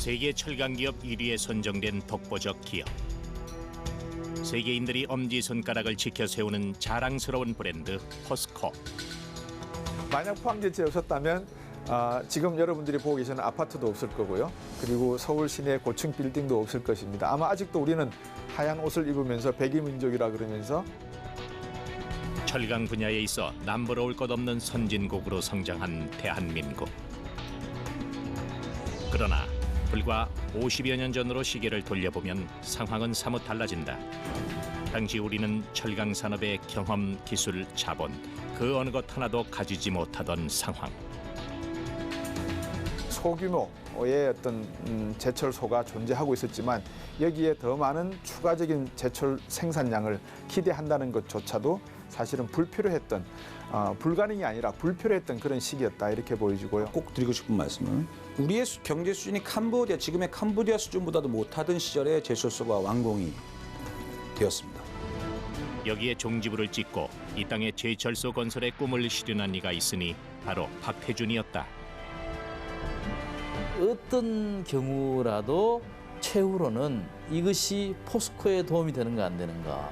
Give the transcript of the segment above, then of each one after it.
세계 철강 기업 1위에 선정된 독보적 기업. 세계인들이 엄지손가락을 지켜 세우는 자랑스러운 브랜드 포스코. 만약 포항제철이 없었다면 지금 여러분들이 보고 계시는 아파트도 없을 거고요. 그리고 서울 시내 고층 빌딩도 없을 것입니다. 아마 아직도 우리는 하얀 옷을 입으면서 백이민족이라 그러면서 철강 분야에 있어 남부러울 것 없는 선진국으로 성장한 대한민국. 그러나 불과 50여 년 전으로 시계를 돌려보면 상황은 사뭇 달라진다. 당시 우리는 철강 산업의 경험, 기술, 자본 그 어느 것 하나도 가지지 못하던 상황. 소규모의 어떤 제철소가 존재하고 있었지만 여기에 더 많은 추가적인 제철 생산량을 기대한다는 것조차도 사실은 불필요했던, 불가능이 아니라 불필요했던 그런 시기였다 이렇게 보여지고요. 꼭 드리고 싶은 말씀은 우리의 경제 수준이 캄보디아, 지금의 캄보디아 수준보다도 못하던 시절에 제철소가 완공이 되었습니다. 여기에 종지부를 찍고 이 땅에 제철소 건설의 꿈을 실현한 이가 있으니 바로 박태준이었다. 어떤 경우라도 최후로는 이것이 포스코에 도움이 되는가 안 되는가,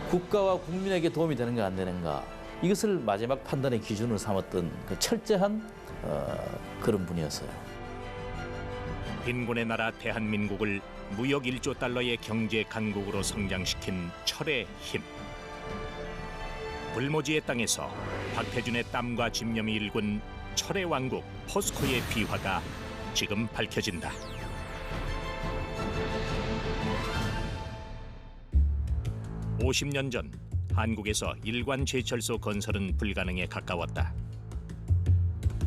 국가와 국민에게 도움이 되는가 안 되는가, 이것을 마지막 판단의 기준으로 삼았던 그 철저한 그런 분이었어요. 빈곤의 나라 대한민국을 무역 1조 달러의 경제 강국으로 성장시킨 철의 힘. 불모지의 땅에서 박태준의 땀과 집념이 일군 철의 왕국 포스코의 비화가 지금 밝혀진다. (50년) 전 한국에서 일관 제철소 건설은 불가능에 가까웠다.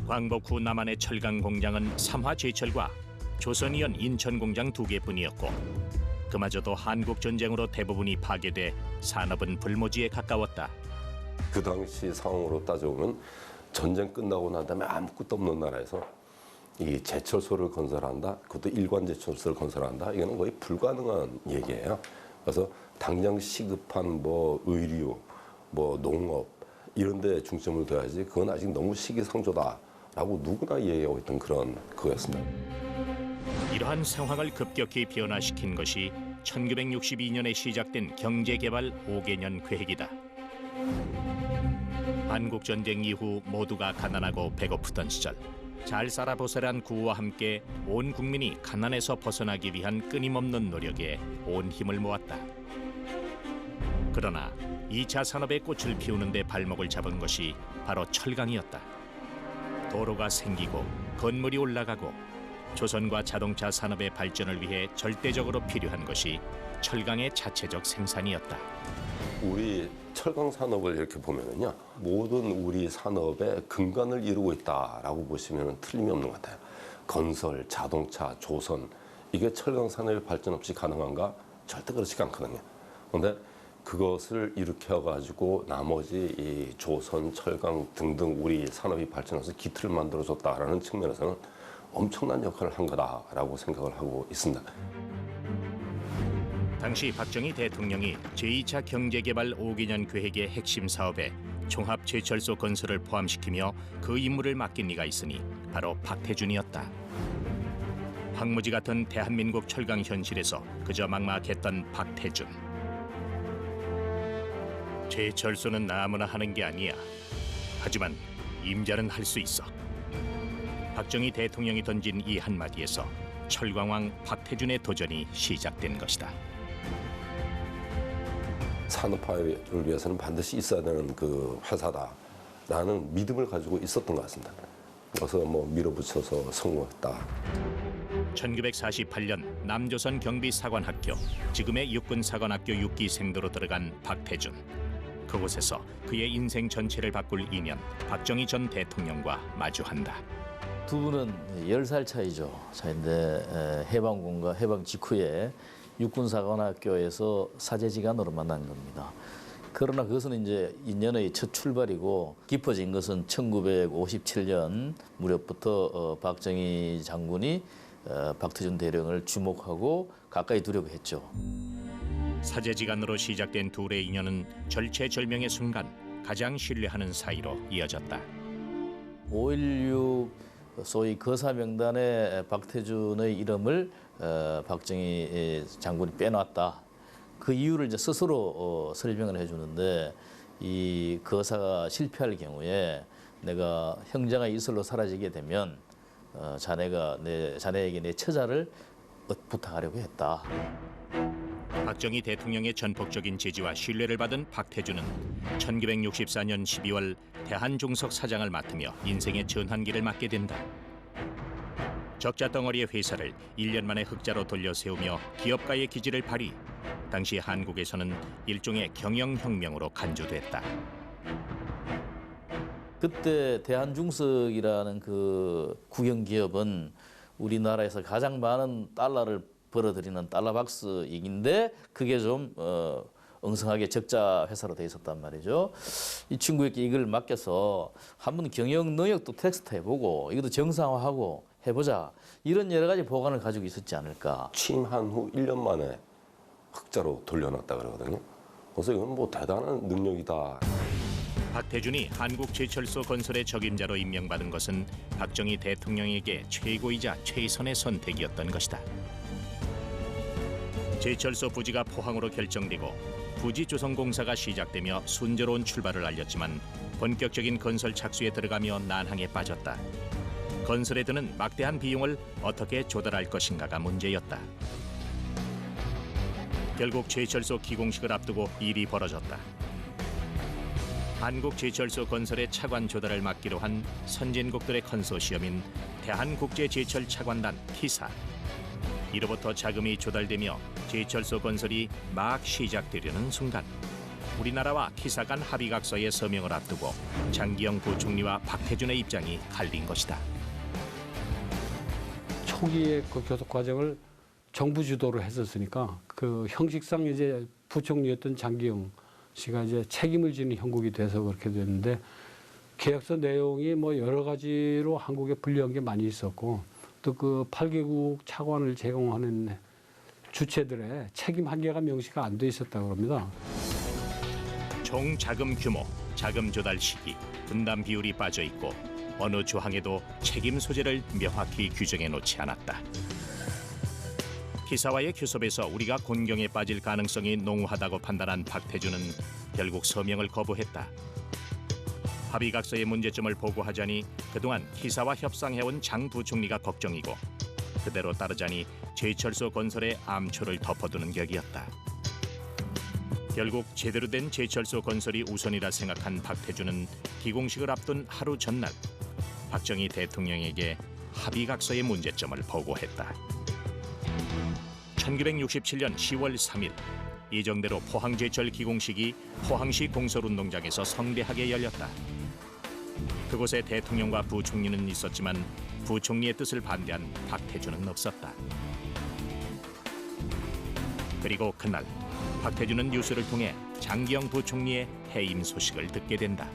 광복 후 남한의 철강 공장은 삼화제철과 조선이연 인천 공장 2개뿐이었고 그마저도 한국 전쟁으로 대부분이 파괴돼 산업은 불모지에 가까웠다. 그 당시 상황으로 따져보면 전쟁 끝나고 난 다음에 아무것도 없는 나라에서 이 제철소를 건설한다, 그것도 일관 제철소를 건설한다, 이거는 거의 불가능한 얘기예요. 그래서 당장 시급한 뭐 의류, 뭐 농업 이런 데 중점을 둬야지 그건 아직 너무 시기상조다라고 누구나 이해하고 있던 그런 그거였습니다. 이러한 상황을 급격히 변화시킨 것이 1962년에 시작된 경제개발 5개년 계획이다. 한국전쟁 이후 모두가 가난하고 배고프던 시절 잘 살아보세란 구호와 함께 온 국민이 가난에서 벗어나기 위한 끊임없는 노력에 온 힘을 모았다. 그러나 2차 산업의 꽃을 피우는 데 발목을 잡은 것이 바로 철강이었다. 도로가 생기고 건물이 올라가고 조선과 자동차 산업의 발전을 위해 절대적으로 필요한 것이 철강의 자체적 생산이었다. 우리 철강 산업을 이렇게 보면은요, 모든 우리 산업의 근간을 이루고 있다라고 보시면 틀림이 없는 것 같아요. 건설, 자동차, 조선, 이게 철강 산업의 발전 없이 가능한가? 절대 그렇지가 않거든요. 그런데 그것을 일으켜가지고 나머지 이 조선, 철강 등등 우리 산업이 발전해서 기틀을 만들어줬다라는 측면에서는 엄청난 역할을 한 거다라고 생각을 하고 있습니다. 당시 박정희 대통령이 제2차 경제개발 5개년 계획의 핵심 사업에 종합제철소 건설을 포함시키며 그 임무를 맡긴 이가 있으니 바로 박태준이었다. 황무지 같은 대한민국 철강 현실에서 그저 막막했던 박태준. 제철소는 아무나 하는 게 아니야. 하지만 임자는 할 수 있어. 박정희 대통령이 던진 이 한마디에서 철강왕 박태준의 도전이 시작된 것이다. 산업화를 위해서는 반드시 있어야 되는 그 회사다라는 믿음을 가지고 있었던 것 같습니다. 그래서 뭐 밀어붙여서 성공했다. 1948년 남조선 경비사관학교, 지금의 육군사관학교 6기생도로 들어간 박태준. 그곳에서 그의 인생 전체를 바꿀 인연, 박정희 전 대통령과 마주한다. 두 분은 10살 차이죠. 차인데 해방군과 해방 직후에 육군사관학교에서 사제지간으로 만난 겁니다. 그러나 그것은 이제 인연의 첫 출발이고 깊어진 것은 1957년 무렵부터 박정희 장군이 박태준 대령을 주목하고 가까이 두려고 했죠. 사제지간으로 시작된 둘의 인연은 절체절명의 순간 가장 신뢰하는 사이로 이어졌다. 5.16 소위 거사 명단에 박태준의 이름을 박정희 장군이 빼놨다. 그 이유를 이제 스스로 설명을 해주는데 이 거사가 실패할 경우에 내가 형제가 이슬로 사라지게 되면 자네에게 내 처자를 부탁하려고 했다. 박정희 대통령의 전폭적인 지지와 신뢰를 받은 박태준은 1964년 12월 대한중석 사장을 맡으며 인생의 전환기를 맞게 된다. 적자 덩어리의 회사를 1년 만에 흑자로 돌려 세우며 기업가의 기질을 발휘. 당시 한국에서는 일종의 경영혁명으로 간주됐다. 그때 대한중석이라는 그 국영기업은 우리나라에서 가장 많은 달러를 벌어들이는 달러박스인데 그게 좀 엉성하게 적자 회사로 돼 있었단 말이죠. 이 친구에게 이걸 맡겨서 한번 경영 능력도 테스트 해보고 이것도 정상화하고 해보자. 이런 여러 가지 보관을 가지고 있었지 않을까. 취임한 후 1년 만에 흑자로 돌려놨다 그러거든요. 그래서 이건 뭐 대단한 능력이다. 박태준이 한국제철소 건설의 적임자로 임명받은 것은 박정희 대통령에게 최고이자 최선의 선택이었던 것이다. 제철소 부지가 포항으로 결정되고 부지조성공사가 시작되며 순조로운 출발을 알렸지만 본격적인 건설 착수에 들어가며 난항에 빠졌다. 건설에 드는 막대한 비용을 어떻게 조달할 것인가가 문제였다. 결국 제철소 기공식을 앞두고 일이 벌어졌다. 한국제철소 건설의 차관 조달을 맡기로 한 선진국들의 컨소시엄인 대한국제제철차관단 키사. 이로부터 자금이 조달되며 제철소 건설이 막 시작되려는 순간 우리나라와 키사 간 합의각서의 서명을 앞두고 장기영 부총리와 박태준의 입장이 갈린 것이다. 초기의 그 교섭 과정을 정부 주도로 했었으니까 그 형식상 이제 부총리였던 장기영 씨가 이제 책임을 지는 형국이 돼서 그렇게 됐는데 계약서 내용이 뭐 여러 가지로 한국에 불리한 게 많이 있었고 또 그 8개국 차관을 제공하는 주체들의 책임 한계가 명시가 안 돼 있었다고 합니다. 총 자금 규모, 자금 조달 시기, 분담 비율이 빠져 있고 어느 조항에도 책임 소재를 명확히 규정해 놓지 않았다. 키사와의 교섭에서 우리가 곤경에 빠질 가능성이 농후하다고 판단한 박태준은 결국 서명을 거부했다. 합의각서의 문제점을 보고하자니 그동안 키사와 협상해온 장 부총리가 걱정이고 그대로 따르자니 제철소 건설의 암초를 덮어두는 격이었다. 결국 제대로 된 제철소 건설이 우선이라 생각한 박태준은 기공식을 앞둔 하루 전날 박정희 대통령에게 합의각서의 문제점을 보고했다. 1967년 10월 3일 예정대로 포항제철 기공식이 포항시 공설운동장에서 성대하게 열렸다. 그곳에 대통령과 부총리는 있었지만 부총리의 뜻을 반대한 박태준은 없었다. 그리고 그날 박태준은 뉴스를 통해 장기영 부총리의 해임 소식을 듣게 된다.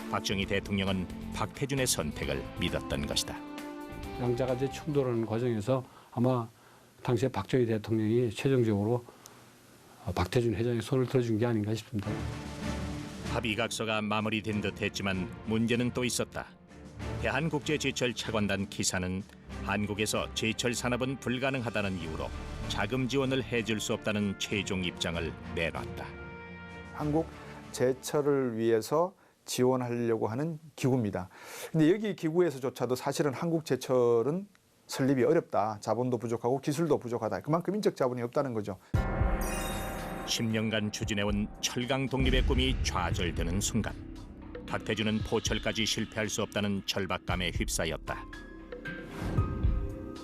박정희 대통령은 박태준의 선택을 믿었던 것이다. 양자가 이제 충돌하는 과정에서 아마 당시에 박정희 대통령이 최종적으로 박태준 회장의 손을 들어준 게 아닌가 싶습니다. 합의각서가 마무리된 듯했지만 문제는 또 있었다. 대한국제제철차관단 키사는 한국에서 제철 산업은 불가능하다는 이유로 자금 지원을 해줄 수 없다는 최종 입장을 내놨다. 한국 제철을 위해서 지원하려고 하는 기구입니다. 근데 여기 기구에서조차도 사실은 한국 제철은 설립이 어렵다. 자본도 부족하고 기술도 부족하다. 그만큼 인적 자본이 없다는 거죠. 10년간 추진해온 철강 독립의 꿈이 좌절되는 순간 박태준은 포철까지 실패할 수 없다는 절박감에 휩싸였다.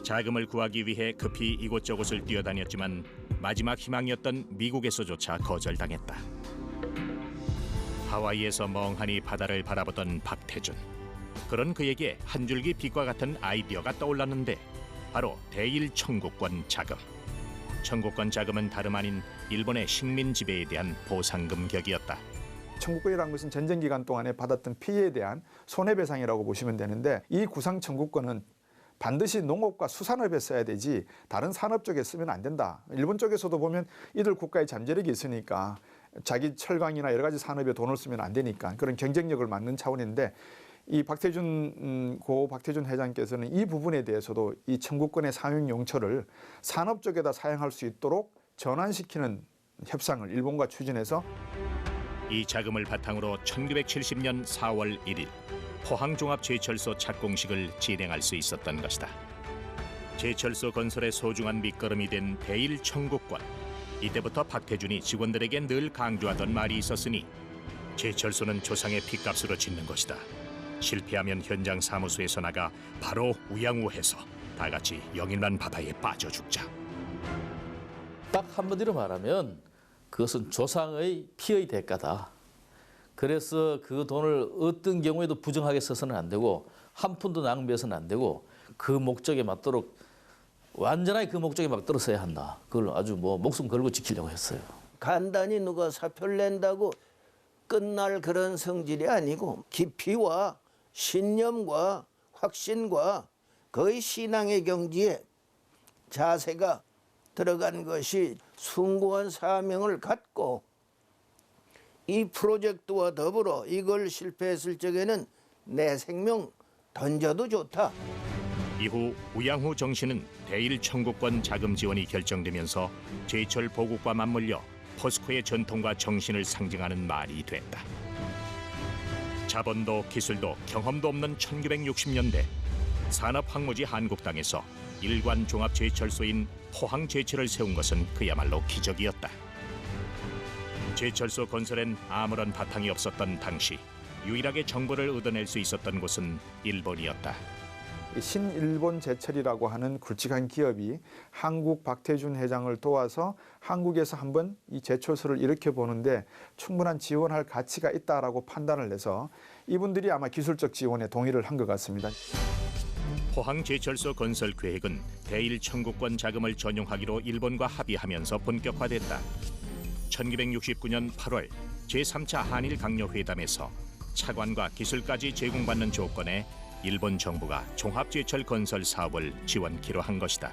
자금을 구하기 위해 급히 이곳저곳을 뛰어다녔지만 마지막 희망이었던 미국에서조차 거절당했다. 하와이에서 멍하니 바다를 바라보던 박태준. 그런 그에게 한 줄기 빛과 같은 아이디어가 떠올랐는데 바로 대일 청구권 자금. 청구권 자금은 다름 아닌 일본의 식민 지배에 대한 보상금 격이었다. 청구권이라는 것은 전쟁 기간 동안에 받았던 피해에 대한 손해배상이라고 보시면 되는데 이 구상 청구권은 반드시 농업과 수산업에 써야 되지 다른 산업 쪽에 쓰면 안 된다. 일본 쪽에서도 보면 이들 국가의 잠재력이 있으니까 자기 철강이나 여러 가지 산업에 돈을 쓰면 안 되니까 그런 경쟁력을 막는 차원인데 이 고 박태준 회장께서는 이 부분에 대해서도 이 청구권의 사용 용처를 산업 쪽에다 사용할 수 있도록 전환시키는 협상을 일본과 추진해서 이 자금을 바탕으로 1970년 4월 1일 포항종합제철소 착공식을 진행할 수 있었던 것이다. 제철소 건설의 소중한 밑거름이 된 대일 청구권. 이때부터 박태준이 직원들에게 늘 강조하던 말이 있었으니 제철소는 조상의 핏값으로 짓는 것이다. 실패하면 현장 사무소에서 나가 바로 우양우해서 다 같이 영일만 바다에 빠져 죽자. 딱 한마디로 말하면 그것은 조상의 피의 대가다. 그래서 그 돈을 어떤 경우에도 부정하게 써서는 안 되고 한 푼도 낭비해서는 안 되고 그 목적에 맞도록 완전하게 그 목적에 맞도록 써야 한다. 그걸 아주 목숨 걸고 지키려고 했어요. 간단히 누가 사표를 낸다고 끝날 그런 성질이 아니고 깊이와 신념과 확신과 거의 신앙의 경지에 자세가 들어간 것이 숭고한 사명을 갖고 이 프로젝트와 더불어 이걸 실패했을 적에는 내 생명 던져도 좋다. 이후 우양후 정시는 대일 청구권 자금 지원이 결정되면서 제철 보국과 맞물려 포스코의 전통과 정신을 상징하는 말이 됐다. 자본도 기술도 경험도 없는 1960년대 산업황무지 한국당에서 일관 종합제철소인 포항제철을 세운 것은 그야말로 기적이었다. 제철소 건설엔 아무런 바탕이 없었던 당시 유일하게 정보를 얻어낼 수 있었던 곳은 일본이었다. 신일본 제철이라고 하는 굵직한 기업이 한국 박태준 회장을 도와서 한국에서 한번 이 제철소를 일으켜 보는데 충분한 지원할 가치가 있다라고 판단을 해서 이분들이 아마 기술적 지원에 동의를 한 것 같습니다. 포항제철소 건설 계획은 대일 청구권 자금을 전용하기로 일본과 합의하면서 본격화됐다. 1969년 8월 제3차 한일 강요회담에서 차관과 기술까지 제공받는 조건에 일본 정부가 종합제철 건설 사업을 지원키로 한 것이다.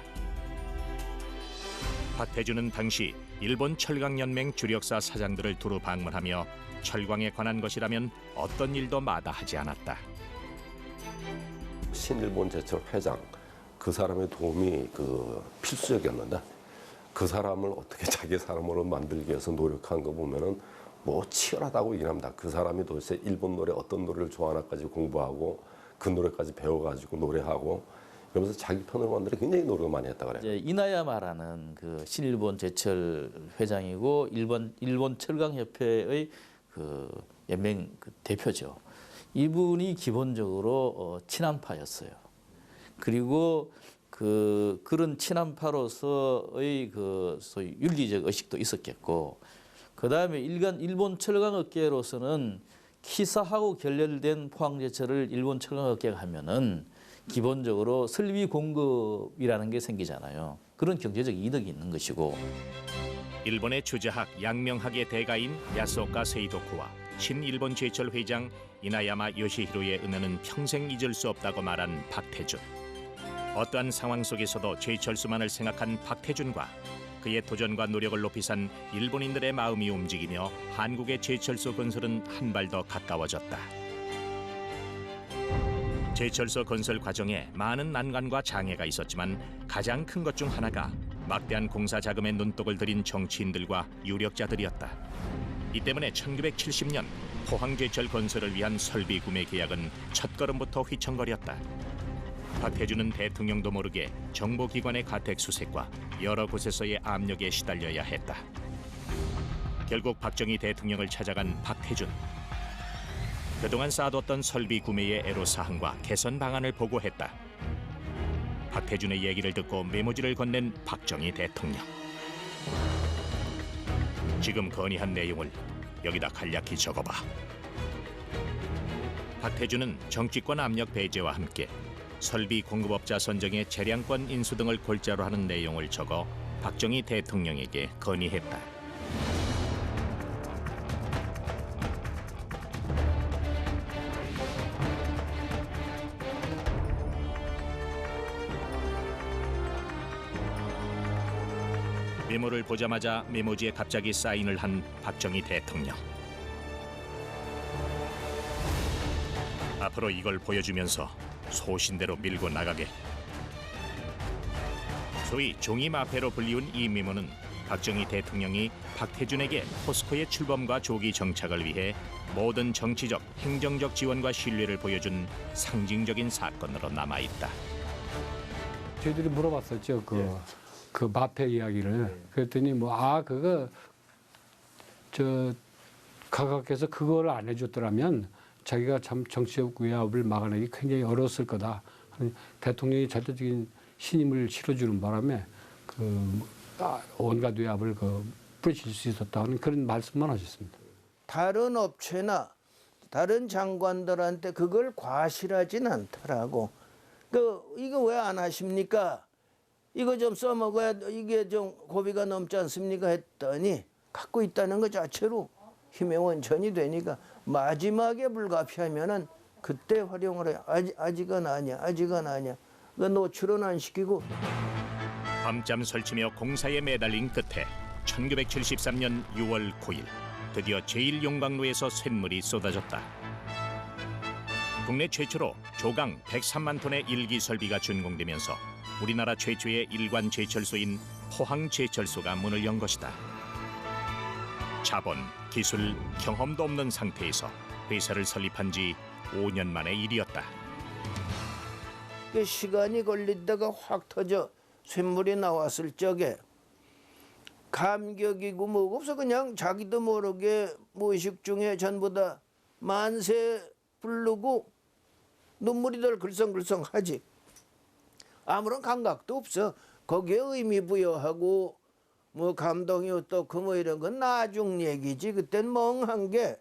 박태준은 당시 일본 철강연맹 주력사 사장들을 두루 방문하며 철광에 관한 것이라면 어떤 일도 마다하지 않았다. 신일본 제철 회장 그 사람의 도움이 필수적이었는데 그 사람을 어떻게 자기 사람으로 만들기 위해서 노력한 거 보면은 치열하다고 얘기합니다. 그 사람이 도대체 일본 노래 어떤 노래를 좋아하나까지 공부하고 그 노래까지 배워가지고 노래하고 그러면서 자기 편으로 만들어 굉장히 노력을 많이 했다 그래요. 이제 이나야마라는 그 신일본 제철 회장이고 일본 철강협회의 그 연맹 대표죠. 이분이 기본적으로 친한파였어요. 그리고 그런 친한파로서의 소위 윤리적 의식도 있었겠고, 그 다음에 일본 철강업계로서는 키사하고 결렬된 포항제철을 일본 철강업계가 하면은 기본적으로 설비 공급이라는 게 생기잖아요. 그런 경제적 이득이 있는 것이고. 일본의 주자학 양명학의 대가인 야스오카 세이도쿠와 신일본 제철 회장 이나야마 요시히로의 은혜는 평생 잊을 수 없다고 말한 박태준. 어떠한 상황 속에서도 제철소만을 생각한 박태준과 그의 도전과 노력을 높이 산 일본인들의 마음이 움직이며 한국의 제철소 건설은 한 발 더 가까워졌다. 제철소 건설 과정에 많은 난관과 장애가 있었지만 가장 큰 것 중 하나가 막대한 공사 자금에 눈독을 들인 정치인들과 유력자들이었다. 이 때문에 1970년 포항제철 건설을 위한 설비 구매 계약은 첫걸음부터 휘청거렸다. 박태준은 대통령도 모르게 정보기관의 가택 수색과 여러 곳에서의 압력에 시달려야 했다. 결국 박정희 대통령을 찾아간 박태준. 그동안 쌓아뒀던 설비 구매의 애로사항과 개선 방안을 보고했다. 박태준의 얘기를 듣고 메모지를 건넨 박정희 대통령. 지금 건의한 내용을 여기다 간략히 적어봐. 박태준은 정치권 압력 배제와 함께 설비 공급업자 선정의 재량권 인수 등을 골자로 하는 내용을 적어 박정희 대통령에게 건의했다. 메모를 보자마자 메모지에 갑자기 사인을 한 박정희 대통령. 앞으로 이걸 보여주면서 소신대로 밀고 나가게. 소위 종이 마패로 불리운 이 미모는 박정희 대통령이 박태준에게 포스코의 출범과 조기 정착을 위해 모든 정치적, 행정적 지원과 신뢰를 보여준 상징적인 사건으로 남아있다. 저희들이 물어봤었죠. 그 마패 이야기를. 그랬더니 그거 각하께서 그걸 안 해줬더라면 자기가 참 정치적 위압을 막아내기 굉장히 어려웠을 거다. 대통령이 절대적인 신임을 실어주는 바람에 온갖 위압을 뿌리칠 수 있었다는 그런 말씀만 하셨습니다. 다른 업체나 다른 장관들한테 그걸 과실하진 않더라고. 이거 왜 안 하십니까? 이거 좀 써먹어야 이게 좀 고비가 넘지 않습니까? 했더니 갖고 있다는 것 자체로 힘의 원천이 되니까 마지막에 불가피하면은 그때 활용을 해. 아직은 아니야. 노출은 안 시키고. 밤잠 설치며 공사에 매달린 끝에 1973년 6월 9일 드디어 제1용광로에서 쇳물이 쏟아졌다. 국내 최초로 조강 103만 톤의 일기 설비가 준공되면서 우리나라 최초의 일관 제철소인 포항제철소가 문을 연 것이다. 자본, 기술, 경험도 없는 상태에서 회사를 설립한 지 5년 만의 일이었다. 시간이 걸리다가 확 터져 쇳물이 나왔을 적에 감격이고 뭐고 없어. 그냥 자기도 모르게 무의식 중에 전부 다 만세 부르고 눈물이 덜 글썽글썽하지. 아무런 감각도 없어. 거기에 의미 부여하고 감동이 어떻고 이런 건 나중 얘기지. 그땐 멍한 게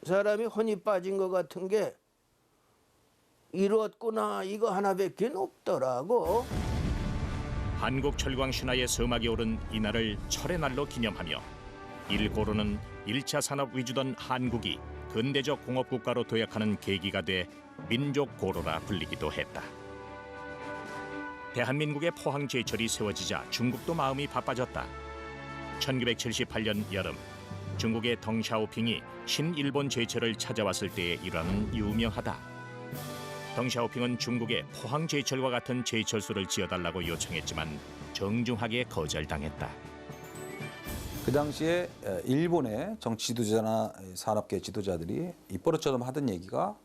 사람이 혼이 빠진 것 같은 게 이뤘구나 이거 하나밖에 없더라고. 한국철광 신화의 서막에 오른 이날을 철의 날로 기념하며 일고로는 1차 산업 위주던 한국이 근대적 공업국가로 도약하는 계기가 돼 민족고로라 불리기도 했다. 대한민국의 포항제철이 세워지자 중국도 마음이 바빠졌다. 1978년 여름 중국의 덩샤오핑이 신일본 제철을 찾아왔을 때의 일화는 유명하다. 덩샤오핑은 중국에 포항제철과 같은 제철소를 지어달라고 요청했지만 정중하게 거절당했다. 그 당시에 일본의 정치 지도자나 산업계 지도자들이 입버릇처럼 하던 얘기가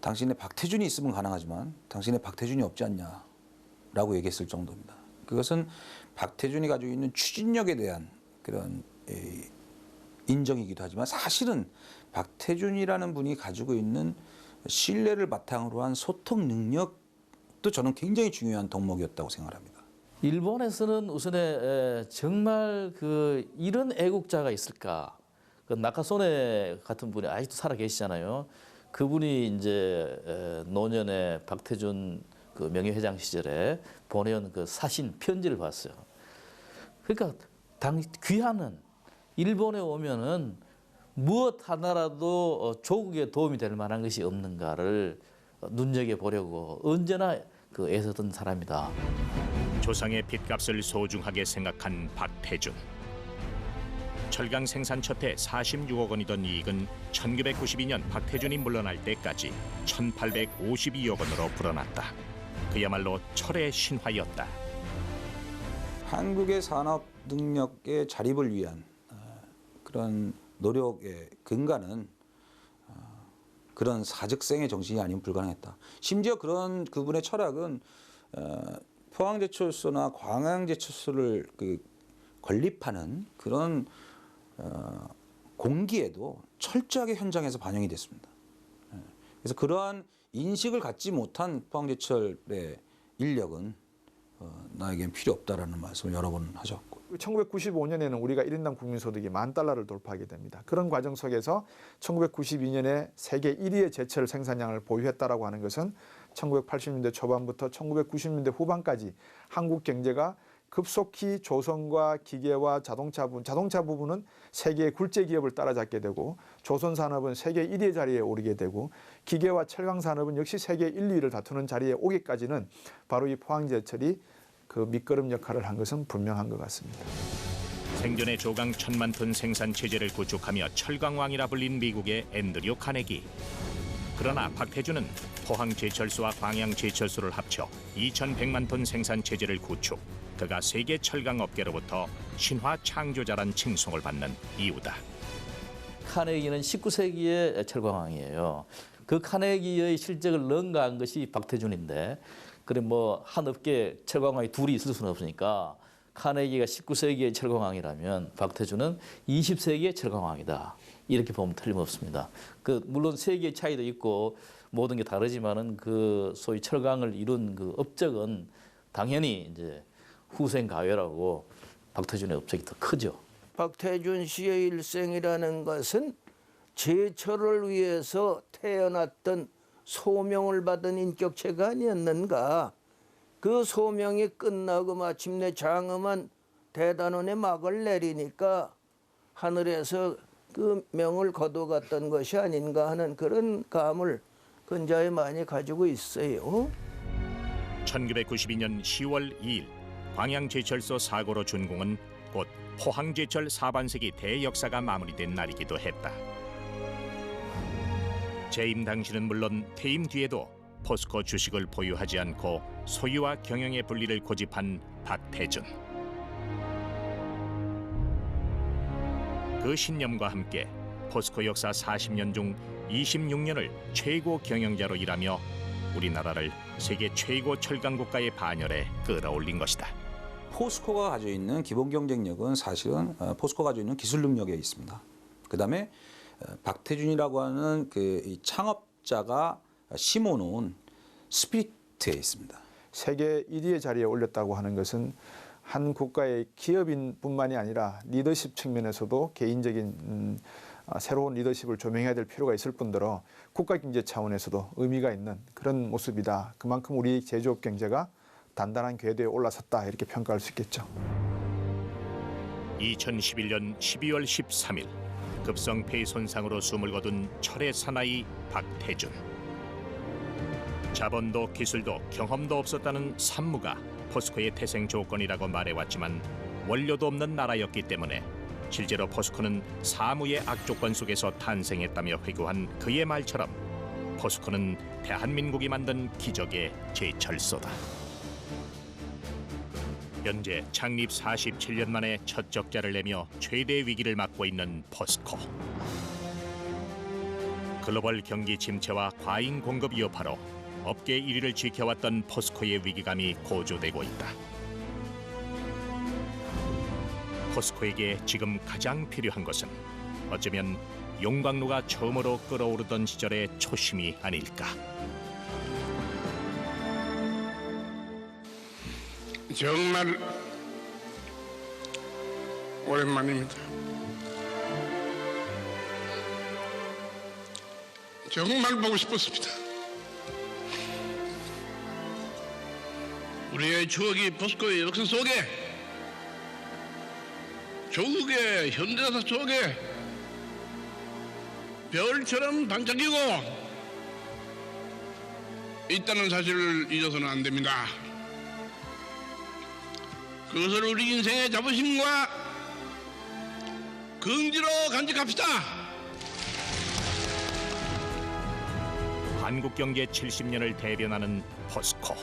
당신의 박태준이 있으면 가능하지만 당신의 박태준이 없지 않냐라고 얘기했을 정도입니다. 그것은 박태준이 가지고 있는 추진력에 대한 그런 인정이기도 하지만 사실은 박태준이라는 분이 가지고 있는 신뢰를 바탕으로 한 소통 능력도 저는 굉장히 중요한 덕목이었다고 생각합니다. 일본에서는 우선에 정말 이런 애국자가 있을까? 나카소네 같은 분이 아직도 살아 계시잖아요. 그분이 이제 노년에 박태준 명예회장 시절에 보내온 사신 편지를 봤어요. 그러니까 귀하는 일본에 오면은 무엇 하나라도 조국에 도움이 될 만한 것이 없는가를 눈여겨보려고 언제나 애쓰던 사람이다. 조상의 빚값을 소중하게 생각한 박태준. 철강 생산 첫 해 46억 원이던 이익은 1992년 박태준이 물러날 때까지 1,852억 원으로 불어났다. 그야말로 철의 신화였다. 한국의 산업 능력의 자립을 위한 그런 노력의 근간은 그런 사직생의 정신이 아니면 불가능했다. 심지어 그분의 철학은 포항제철소나 광양제철소를 건립하는 그런 공기에도 철저하게 현장에서 반영이 됐습니다. 그래서 그러한 인식을 갖지 못한 포항제철의 인력은 나에겐 필요 없다라는 말씀을 여러 번 하셨고. 1995년에는 우리가 1인당 국민소득이 $10,000를 돌파하게 됩니다. 그런 과정 속에서 1992년에 세계 1위의 제철 생산량을 보유했다라고 하는 것은 1980년대 초반부터 1990년대 후반까지 한국 경제가 급속히 조선과 기계와 자동차 부분은 세계의 굴제 기업을 따라잡게 되고 조선 산업은 세계 1위의 자리에 오르게 되고 기계와 철강 산업은 역시 세계 1, 2위를 다투는 자리에 오기까지는 바로 이 포항제철이 밑거름 역할을 한 것은 분명한 것 같습니다. 생전에 조강 1,000만 톤 생산 체제를 구축하며 철강왕이라 불린 미국의 앤드류 카네기. 그러나 박태준은 포항제철소와 광양제철소를 합쳐 2,100만 톤 생산 체제를 구축. 그가 세계 철강 업계로부터 신화 창조자란 칭송을 받는 이유다. 카네기는 19세기의 철강왕이에요. 그 카네기의 실적을 능가한 것이 박태준인데, 그래 뭐 한 업계 철강왕이 둘이 있을 수는 없으니까 카네기가 19세기의 철강왕이라면 박태준은 20세기의 철강왕이다. 이렇게 보면 틀림없습니다. 물론 세계의 차이도 있고 모든 게 다르지만은 그 소위 철강을 이룬 그 업적은 당연히 이제 후생 가외라고 박태준의 업적이 더 크죠. 박태준 씨의 일생이라는 것은 제철을 위해서 태어났던 소명을 받은 인격체가 아니었는가. 그 소명이 끝나고 마침내 장엄한 대단원의 막을 내리니까 하늘에서 그 명을 거둬갔던 것이 아닌가 하는 그런 감을 근자에 많이 가지고 있어요. 1992년 10월 2일 광양제철소 사고로 준공은 곧 포항제철 4반세기 대역사가 마무리된 날이기도 했다. 재임 당시는 물론 퇴임 뒤에도 포스코 주식을 보유하지 않고 소유와 경영의 분리를 고집한 박태준. 그 신념과 함께 포스코 역사 40년 중 26년을 최고 경영자로 일하며 우리나라를 세계 최고 철강 국가의 반열에 끌어올린 것이다. 포스코가 가지고 있는 기본 경쟁력은 사실은 포스코가 가지고 있는 기술 능력에 있습니다. 그다음에 박태준이라고 하는 이 창업자가 심어놓은 스피리트에 있습니다. 세계 1위의 자리에 올렸다고 하는 것은 한 국가의 기업인뿐만이 아니라 리더십 측면에서도 개인적인 새로운 리더십을 조명해야 될 필요가 있을 뿐더러 국가 경제 차원에서도 의미가 있는 그런 모습이다. 그만큼 우리 제조업 경제가 단단한 궤도에 올라섰다 이렇게 평가할 수 있겠죠. 2011년 12월 13일 급성 폐 손상으로 숨을 거둔 철의 사나이 박태준. 자본도 기술도 경험도 없었다는 산무가 포스코의 태생 조건이라고 말해왔지만 원료도 없는 나라였기 때문에 실제로 포스코는 사무의 악조건 속에서 탄생했다며 회고한 그의 말처럼 포스코는 대한민국이 만든 기적의 제철소다. 현재 창립 47년 만에 첫 적자를 내며 최대 위기를 맞고 있는 포스코. 글로벌 경기 침체와 과잉 공급 여파로 업계 1위를 지켜왔던 포스코의 위기감이 고조되고 있다. 포스코에게 지금 가장 필요한 것은 어쩌면 용광로가 처음으로 끓어오르던 시절의 초심이 아닐까. 정말 오랜만입니다. 정말 보고 싶었습니다. 우리의 추억이 포스코의 역사 속에, 조국의 현대사 속에 별처럼 반짝이고 있다는 사실을 잊어서는 안 됩니다. 그것을 우리 인생의 자부심과 긍지로 간직합시다. 한국 경제 70년을 대변하는 포스코.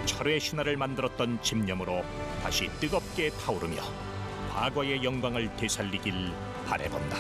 철의 신화를 만들었던 집념으로 다시 뜨겁게 타오르며 과거의 영광을 되살리길 바라본다.